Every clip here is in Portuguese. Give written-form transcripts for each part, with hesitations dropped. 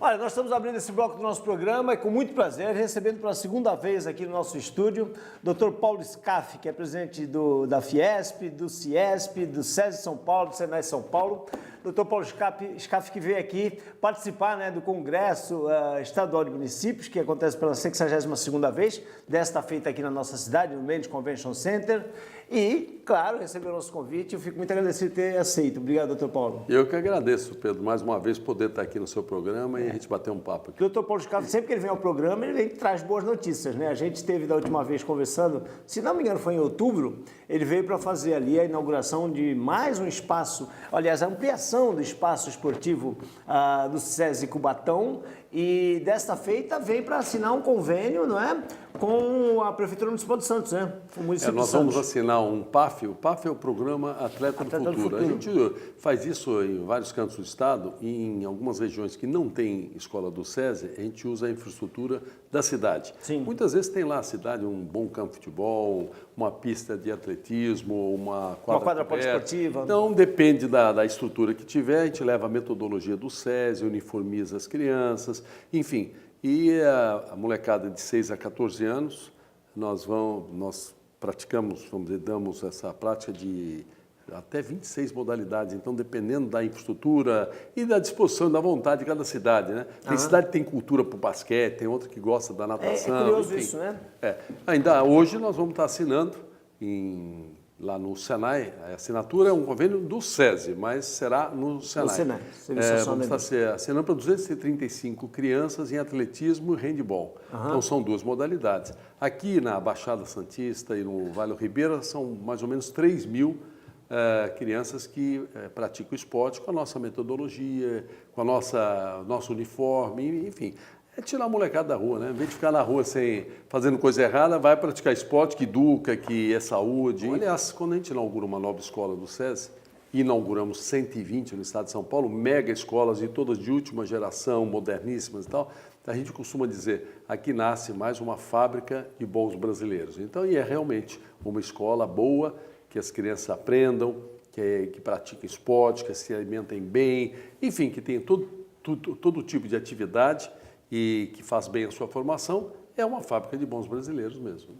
Olha, nós estamos abrindo esse bloco do nosso programa e com muito prazer, recebendo pela segunda vez aqui no nosso estúdio, Dr. Paulo Scaff, que é presidente da Fiesp, do Ciesp, do SESI São Paulo, do Senai São Paulo. Dr. Paulo Scaff que veio aqui participar, né, do Congresso Estadual de Municípios, que acontece pela 62ª vez, desta feita aqui na nossa cidade, no Mendes Convention Center. E, claro, recebeu o nosso convite. Eu fico muito agradecido por ter aceito. Obrigado, Dr. Paulo. Eu que agradeço, Pedro, mais uma vez poder estar aqui no seu programa e a gente bater um papo aqui. O Dr. Paulo Scaff, sempre que ele vem ao programa, ele vem e traz boas notícias, né? A gente esteve da última vez conversando, se não me engano foi em outubro, ele veio para fazer ali a inauguração de mais um espaço, aliás, a ampliação do espaço esportivo do SESI Cubatão, e desta feita vem para assinar um convênio, não é? Com a Prefeitura Municipal de Santos, né? O município Nós de Santos. vamos assinar um PAF. O PAF é o Programa Atleta do Futuro. A gente faz isso em vários cantos do estado e em algumas regiões que não tem escola do SESI, a gente usa a infraestrutura da cidade. Sim. Muitas vezes tem lá a cidade um bom campo de futebol, uma pista de atletismo, uma quadra poliesportiva. Então, depende da estrutura que tiver, a gente leva a metodologia do SESI, uniformiza as crianças, enfim. E a molecada de 6 a 14 anos, nós praticamos, vamos dizer, damos essa prática de até 26 modalidades. Então, dependendo da infraestrutura e da disposição e da vontade de cada cidade, né? Tem cidade que tem cultura para o basquete, tem outra que gosta da natação. É curioso enfim. isso, né? Ainda hoje nós vamos estar assinando lá no Senai. A assinatura é um convênio do SESI, mas será no Senai. No Senai. Vamos estar assinando para 235 crianças em atletismo e handebol. Então, são duas modalidades. Aqui na Baixada Santista e no Vale do Ribeira são mais ou menos 3 mil crianças que praticam esporte com a nossa metodologia, com a nosso uniforme, enfim. É tirar a molecada da rua, né? Em vez de ficar na rua fazendo coisa errada, vai praticar esporte que educa, que é saúde. Aliás, quando a gente inaugura uma nova escola do SESI, inauguramos 120 no estado de São Paulo, mega escolas e todas de última geração, moderníssimas e tal, a gente costuma dizer, aqui nasce mais uma fábrica de bons brasileiros. Então, e é realmente uma escola boa, que as crianças aprendam, que pratiquem esporte, que se alimentem bem, enfim, que tenham todo tipo de atividade e que faz bem a sua formação, é uma fábrica de bons brasileiros mesmo.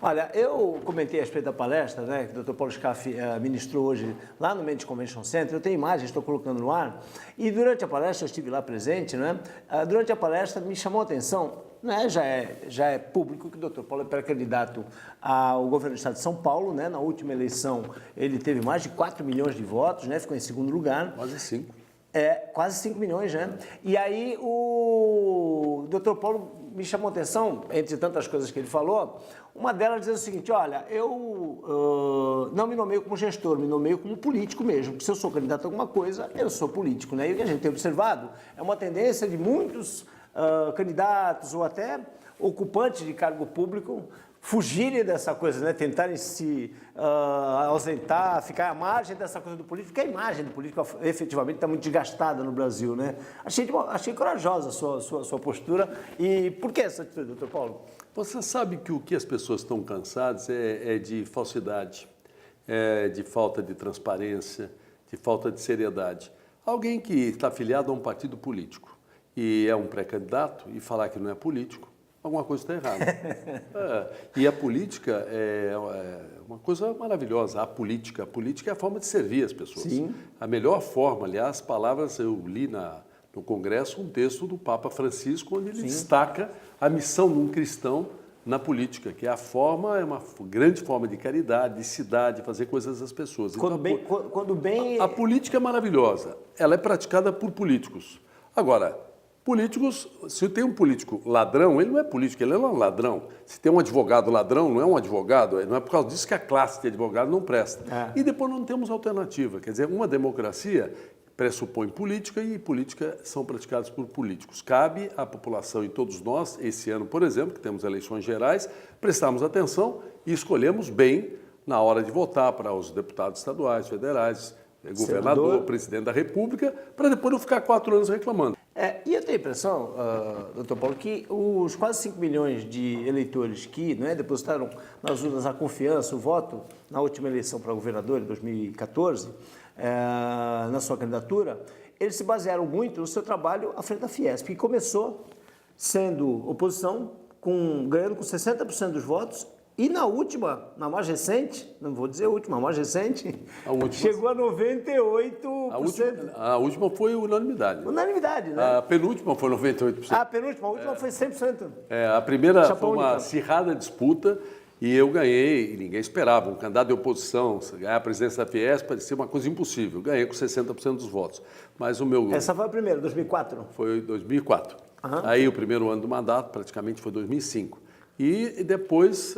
Olha, eu comentei a respeito da palestra, né, que o Dr. Paulo Scaff ministrou hoje lá no Mendes Convention Center. Eu tenho imagens, estou colocando no ar, e durante a palestra, eu estive lá presente, né, durante a palestra me chamou a atenção, né, já é público que o Dr. Paulo é pré-candidato ao governo do estado de São Paulo, né, na última eleição ele teve mais de 4 milhões de votos, né, ficou em segundo lugar. Quase 5. Quase 5 milhões, né? E aí o Dr. Paulo me chamou a atenção, entre tantas coisas que ele falou, uma delas dizendo o seguinte, olha, eu não me nomeio como gestor, me nomeio como político mesmo, porque se eu sou candidato a alguma coisa, eu sou político, né? E o que a gente tem observado é uma tendência de muitos candidatos ou até ocupantes de cargo público fugirem dessa coisa, né? Tentarem se ausentar, ficar à margem dessa coisa do político, porque a imagem do político efetivamente está muito desgastada no Brasil, né? Achei corajosa a sua postura. E por que essa atitude, doutor Paulo? Você sabe que o que as pessoas estão cansadas é de falsidade, de falta de transparência, de falta de seriedade. Alguém que está afiliado a um partido político e é um pré-candidato e falar que não é político, alguma coisa está errada. E a política é uma coisa maravilhosa. A política é a forma de servir as pessoas. Sim. A melhor forma, aliás, palavras, eu li no Congresso um texto do Papa Francisco, onde ele destaca a missão de um cristão na política, que é uma grande forma de caridade, de cidade, de fazer coisas às pessoas. A política é maravilhosa. Ela é praticada por políticos. Agora, políticos, se tem um político ladrão, ele não é político, ele é um ladrão. Se tem um advogado ladrão, não é um advogado, não é por causa disso que a classe de advogado não presta. E depois não temos alternativa. Quer dizer, uma democracia pressupõe política e política são praticadas por políticos. Cabe à população e todos nós, esse ano, por exemplo, que temos eleições gerais, prestarmos atenção e escolhemos bem na hora de votar para os deputados estaduais, federais, governador, presidente da República, para depois não ficar 4 anos reclamando. E eu tenho a impressão, doutor Paulo, que os quase 5 milhões de eleitores que depositaram nas urnas a confiança, o voto, na última eleição para governador, em 2014, na sua candidatura, eles se basearam muito no seu trabalho à frente da Fiesp, que começou sendo oposição, ganhando com 60% dos votos, e na mais recente, não vou dizer a última, a mais recente, chegou a 98%. A última foi unanimidade. Unanimidade, né? A penúltima foi 98%. A penúltima, a última foi 100%. A primeira Chapão foi uma única. acirrada disputa e eu ganhei, e ninguém esperava. Um candidato de oposição ganhar a presidência da Fiesp parecia uma coisa impossível. Ganhei com 60% dos votos. Mas o meu... Essa foi a primeira, 2004? Foi 2004. Aí o primeiro ano do mandato praticamente foi 2005. E depois,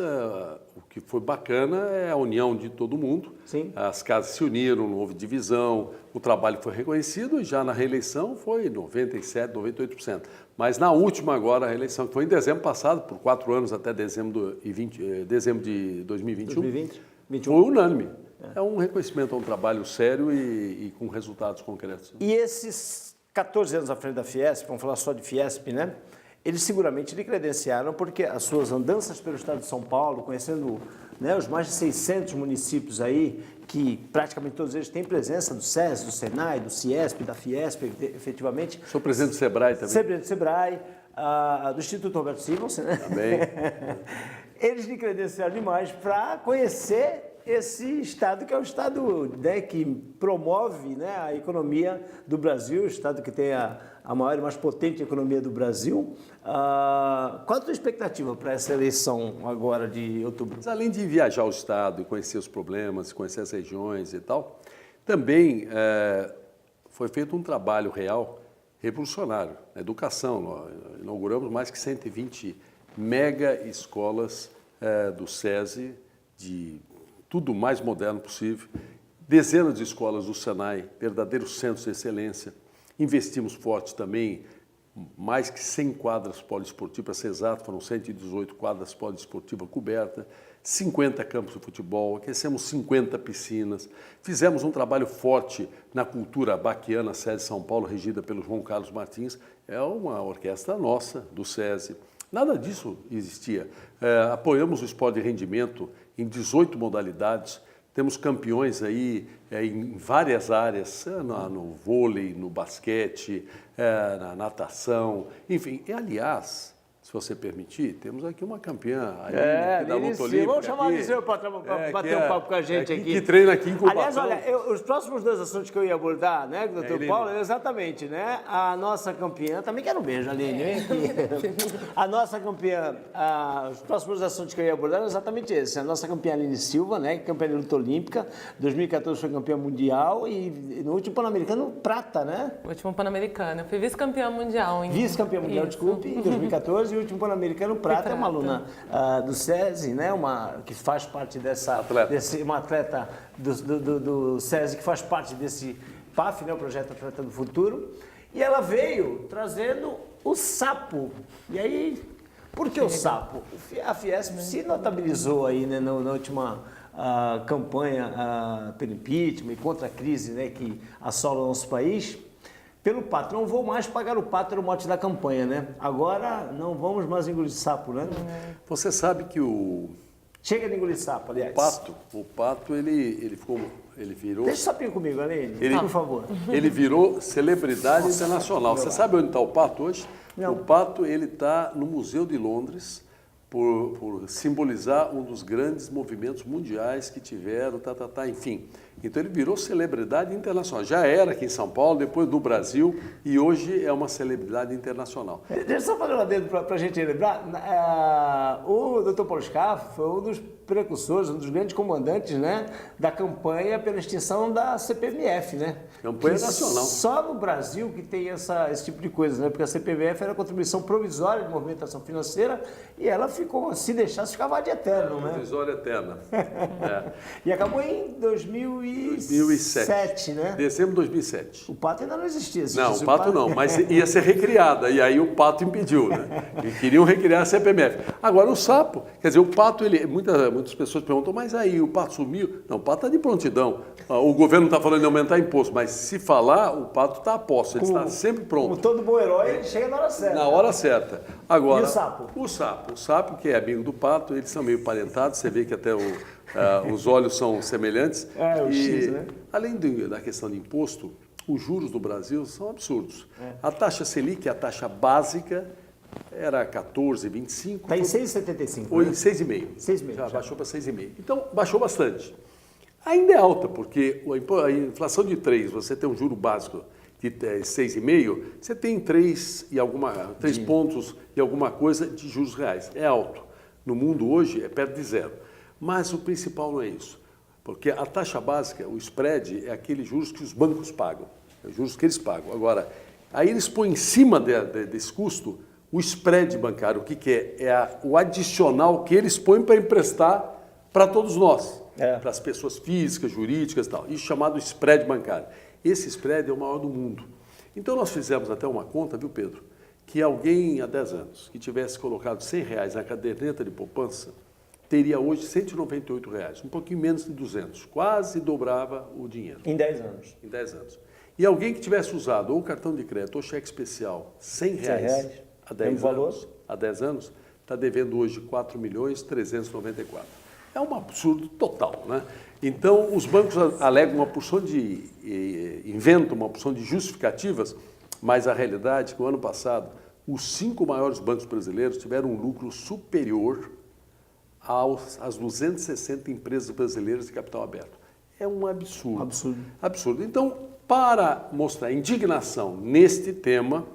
o que foi bacana é a união de todo mundo. Sim. As casas se uniram, não houve divisão, o trabalho foi reconhecido e já na reeleição foi 97%, 98%. Mas na última agora, a reeleição, que foi em dezembro passado, por 4 anos até dezembro de 2021, 21. foi unânime. É um reconhecimento a um trabalho sério e com resultados concretos. E esses 14 anos à frente da Fiesp, vamos falar só de Fiesp, né? Eles seguramente lhe credenciaram porque as suas andanças pelo estado de São Paulo, conhecendo, né, os mais de 600 municípios aí, que praticamente todos eles têm presença do SESI, do SENAI, do CIESP, da Fiesp, efetivamente. Sou presidente do SEBRAE também. Presidente do SEBRAE, do Instituto Roberto Simonsen, né? Também. Eles lhe credenciaram demais para conhecer esse estado que é o estado, né, que promove, né, a economia do Brasil, o estado que tem a maior e mais potente economia do Brasil. Qual a tua expectativa para essa eleição agora de outubro? Mas além de viajar o estado e conhecer os problemas, conhecer as regiões e tal, também foi feito um trabalho real revolucionário na educação. Nós inauguramos mais que 120 mega escolas do SESI, de tudo o mais moderno possível, dezenas de escolas do SENAI, verdadeiros centros de excelência. Investimos forte também, mais que 100 quadras poliesportivas, para ser exato, foram 118 quadras poliesportivas cobertas, 50 campos de futebol, aquecemos 50 piscinas, fizemos um trabalho forte na cultura baquiana, SESI São Paulo, regida pelo João Carlos Martins, é uma orquestra nossa, do SESI. Nada disso existia. Apoiamos o esporte de rendimento em 18 modalidades, temos campeões aí em várias áreas, no vôlei, no basquete, na natação, enfim. E, aliás, se você permitir, temos aqui uma campeã aí, da luta olímpica. Vamos chamar a Eliseu para bater um papo com a gente aqui. Que treina aqui em Cubatão. Aliás, olha, os próximos 2 assuntos que eu ia abordar, né, doutor Paulo, é exatamente, né, a nossa campeã, também quero um beijo, Aline, vem aqui. A nossa campeã, os próximos assuntos que eu ia abordar eram exatamente esses. A nossa campeã Aline Silva, né, campeã de luta olímpica, 2014 foi campeã mundial e no último Pan-Americano, prata, né? O último Pan-Americano, eu fui vice-campeã mundial. Vice-campeã mundial, desculpe, em 2014. O último Pan-Americano prata é uma aluna do SESI, né? Que faz parte uma atleta do SESI que faz parte desse PAF, né? O Projeto Atleta do Futuro. E ela veio trazendo o sapo. E aí, por que o sapo? A Fiesp se notabilizou aí, né, na última campanha pelo impeachment e contra a crise, né, que assola o nosso país. Pelo pato, não vou mais pagar o pato, era o mote da campanha, né? Agora não vamos mais engolir sapo, né? Você sabe que Chega de engolir sapo, aliás. O pato ele virou... Deixa o sapinho comigo, Aline, por favor. Ele virou celebridade internacional. Você sabe onde está o pato hoje? Não. O pato ele está no Museu de Londres, por simbolizar um dos grandes movimentos mundiais que tiveram, enfim. Então ele virou celebridade internacional. Já era aqui em São Paulo, depois no Brasil e hoje é uma celebridade internacional. Deixa eu só fazer um adendo para a gente lembrar. O Dr. Paulo Scaff foi um dos precursores, um dos grandes comandantes, né, da campanha pela extinção da CPMF, né? Campanha nacional. Só no Brasil que tem esse tipo de coisa, né? Porque a CPMF era a contribuição provisória de movimentação financeira e ela ficou, se deixasse, ficava de eterno, né? Provisória eterna. E acabou em 2007, né? Dezembro de 2007. O pato ainda não existia. Não, o pato não, mas ia ser recriada, e aí o pato impediu, né? E queriam recriar a CPMF. Agora, o sapo, quer dizer, o pato, muitas pessoas perguntam, mas aí o pato sumiu? Não, o pato está de prontidão. O governo não está falando de aumentar imposto, mas se falar, o pato está a posto, ele está sempre pronto. Como todo bom herói, ele chega na hora certa. Na hora certa. Agora, e o sapo? O sapo, que é amigo do pato, eles são meio parentados, você vê que até os olhos são semelhantes. O X, né? Além da questão de imposto, os juros no Brasil são absurdos. A taxa Selic, a taxa básica, era 14,25. Está em 6,75. Ou né? em 6,5. 6,5. Já baixou para 6,5. Então, baixou bastante. Ainda é alta, porque a inflação de 3, você tem um juro básico de 6,5, você tem 3 pontos e alguma coisa de juros reais. É alto. No mundo hoje é perto de zero. Mas o principal não é isso. Porque a taxa básica, o spread, é aqueles juros que os bancos pagam. É os juros que eles pagam. Agora, aí eles põem em cima desse custo o spread bancário. O que é? É o adicional que eles põem para emprestar para todos nós. Para as pessoas físicas, jurídicas e tal. Isso chamado spread bancário. Esse spread é o maior do mundo. Então nós fizemos até uma conta, viu, Pedro? Que alguém há 10 anos que tivesse colocado R$100 na caderneta de poupança, teria hoje R$198, um pouquinho menos de 200, quase dobrava o dinheiro. Em 10 anos. Em 10 anos. E alguém que tivesse usado ou cartão de crédito ou cheque especial R$100 há 10 anos, está devendo hoje R$4.394.000. É um absurdo total, né? Então, os bancos alegam inventam uma porção de justificativas, mas a realidade é que o ano passado, os 5 maiores bancos brasileiros tiveram um lucro superior às 260 empresas brasileiras de capital aberto. É um absurdo. Absurdo. Absurdo. Então, para mostrar indignação neste tema,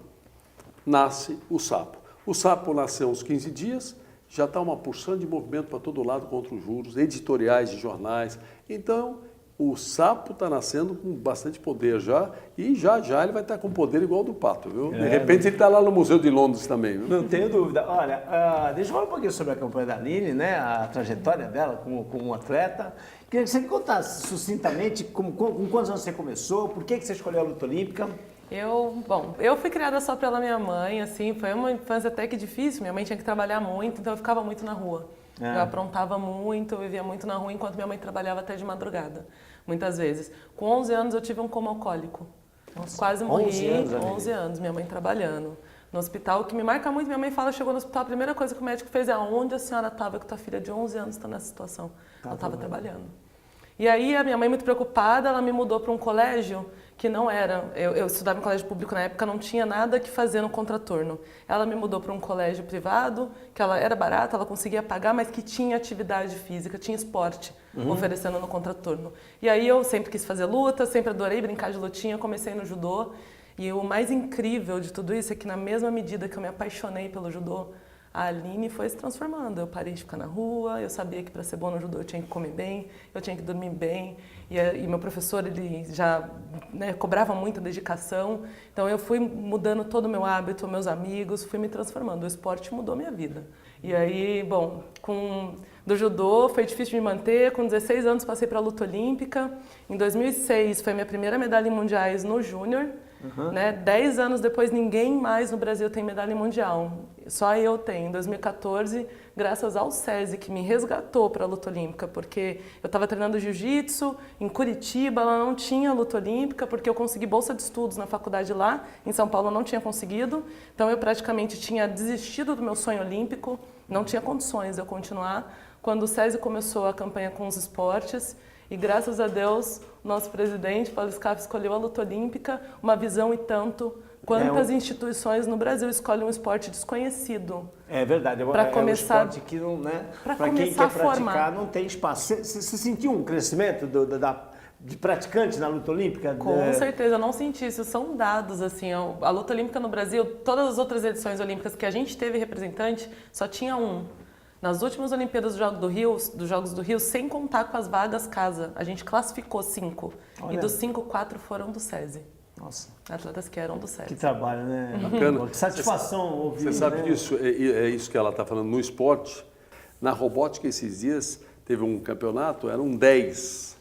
nasce o Sapo. O Sapo nasceu há uns 15 dias, já está uma porção de movimento para todo lado contra os juros, editoriais de jornais. Então, o Sapo está nascendo com bastante poder já, e já ele vai estar com poder igual ao do Pato, viu? De repente ele está lá no Museu de Londres também, viu? Não tenho dúvida. Olha, deixa eu falar um pouquinho sobre a campanha da Aline, né? A trajetória dela como atleta. Queria que você me contasse sucintamente com quantos anos você começou, por que você escolheu a luta olímpica? Eu fui criada só pela minha mãe, assim, foi uma infância até que difícil, minha mãe tinha que trabalhar muito, então eu ficava muito na rua. Eu aprontava muito, eu vivia muito na rua, enquanto minha mãe trabalhava até de madrugada, muitas vezes. Com 11 anos eu tive um coma alcoólico, quase morri, 11 anos, minha mãe trabalhando. No hospital, o que me marca muito, minha mãe fala, chegou no hospital, a primeira coisa que o médico fez é onde a senhora estava, que tua filha de 11 anos está nessa situação. Ela estava trabalhando. E aí a minha mãe, muito preocupada, ela me mudou para um colégio que não era, eu estudava em colégio público na época, não tinha nada que fazer no contraturno. Ela me mudou para um colégio privado, que ela era barata, ela conseguia pagar, mas que tinha atividade física, tinha esporte oferecendo no contraturno. E aí eu sempre quis fazer luta, sempre adorei brincar de lutinha, comecei no judô. E o mais incrível de tudo isso é que na mesma medida que eu me apaixonei pelo judô, a Aline foi se transformando. Eu parei de ficar na rua, eu sabia que para ser boa no judô eu tinha que comer bem, eu tinha que dormir bem. E meu professor, ele já cobrava muita dedicação. Então eu fui mudando todo o meu hábito, meus amigos, fui me transformando. O esporte mudou minha vida. E aí, bom, do judô foi difícil de me manter. Com 16 anos passei para a luta olímpica. Em 2006 foi minha primeira medalha em mundiais no júnior. 10 anos depois, ninguém mais no Brasil tem medalha mundial. Só eu tenho. Em 2014, graças ao SESI, que me resgatou para a luta olímpica, porque eu estava treinando jiu-jitsu em Curitiba, ela não tinha luta olímpica, porque eu consegui bolsa de estudos na faculdade lá, em São Paulo eu não tinha conseguido, então eu praticamente tinha desistido do meu sonho olímpico, não tinha condições de eu continuar. Quando o SESI começou a campanha com os esportes, e graças a Deus, nosso presidente, Paulo Scaff, escolheu a luta olímpica, uma visão e tanto. Quantas instituições no Brasil escolhem um esporte desconhecido? É verdade, para começar, um esporte que não, né? Para quem quer praticar não tem espaço. Você sentiu um crescimento de praticantes na luta olímpica? Com certeza, eu não senti isso. São dados, assim, a luta olímpica no Brasil, todas as outras edições olímpicas que a gente teve representante, só tinha um. Nas últimas Olimpíadas dos Jogos do Rio, sem contar com as vagas casa, a gente classificou 5. Olha. E dos 5, 4 foram do SESI. Nossa. Atletas que eram do SESI. Que trabalho, né? Bacana. Que satisfação ouvir. Você sabe né? disso, é isso que ela está falando no esporte. Na robótica, esses dias, teve um campeonato, eram 10.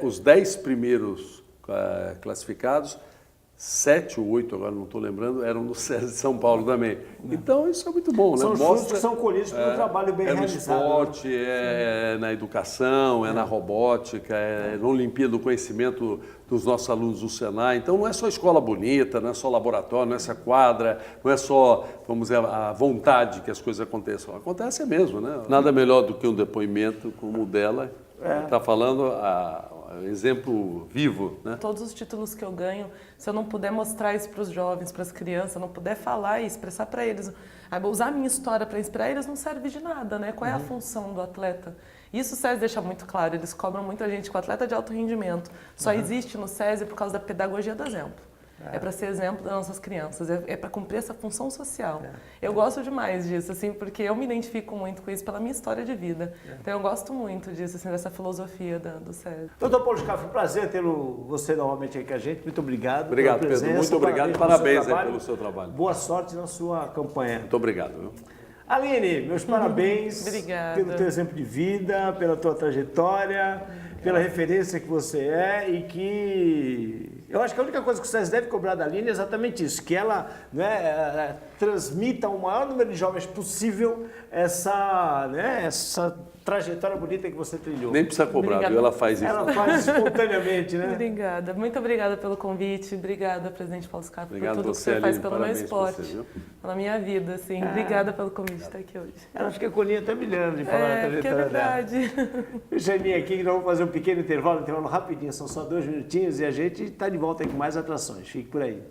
Os 10 primeiros classificados, 7 ou 8, agora não estou lembrando, eram do SESI de São Paulo também. Então, isso é muito bom, são né? Frutos que são colhidos por um trabalho bem realizado. É no esporte, é na educação, é na robótica, é na Olimpíada do Conhecimento dos nossos alunos do Senai. Então, não é só escola bonita, não é só laboratório, não é só quadra, não é só, vamos dizer, a vontade que as coisas aconteçam. Acontece mesmo, né? Nada melhor do que um depoimento como o dela. Está falando exemplo vivo, né? Todos os títulos que eu ganho, se eu não puder mostrar isso para os jovens, para as crianças, não puder falar e expressar para eles, usar a minha história para inspirar eles, não serve de nada, né? Qual é a função do atleta? Isso o SESI deixa muito claro, eles cobram muita gente com atleta de alto rendimento. Só existe no SESI por causa da pedagogia do exemplo. É para ser exemplo das nossas crianças, é para cumprir essa função social. Eu gosto demais disso, assim, porque eu me identifico muito com isso pela minha história de vida. Então eu gosto muito disso, assim, dessa filosofia do SESI. Doutor Paulo Scaff, foi um prazer tê-lo você novamente aqui com a gente. Muito obrigado. Obrigado, pela presença, Pedro. Muito obrigado e parabéns aí pelo seu trabalho. Boa sorte na sua campanha. Muito obrigado. Viu? Aline, meus parabéns Obrigada. pelo teu exemplo de vida, pela tua trajetória, pela referência que você é e que... Eu acho que a única coisa que o SESI deve cobrar da Aline é exatamente isso, que ela, né, transmita ao maior número de jovens possível essa trajetória bonita que você trilhou. Nem precisa cobrar, Obrigada. viu? Ela faz isso. Ela faz espontaneamente, né? Obrigada. Muito obrigada pelo convite. Obrigada, presidente Paulo Scaff, por Obrigado tudo que você, você faz Aline. pelo meu Parabéns pra esporte, você, viu? pela minha vida, assim. Obrigada pelo convite de estar aqui hoje. Ela fica com a linha até brilhando de falar da Porque é trajetória dela. verdade. Deixa a linha aqui que nós vamos fazer um pequeno intervalo rapidinho, são só 2 minutinhos e a gente está de volta aí com mais atrações. Fique por aí.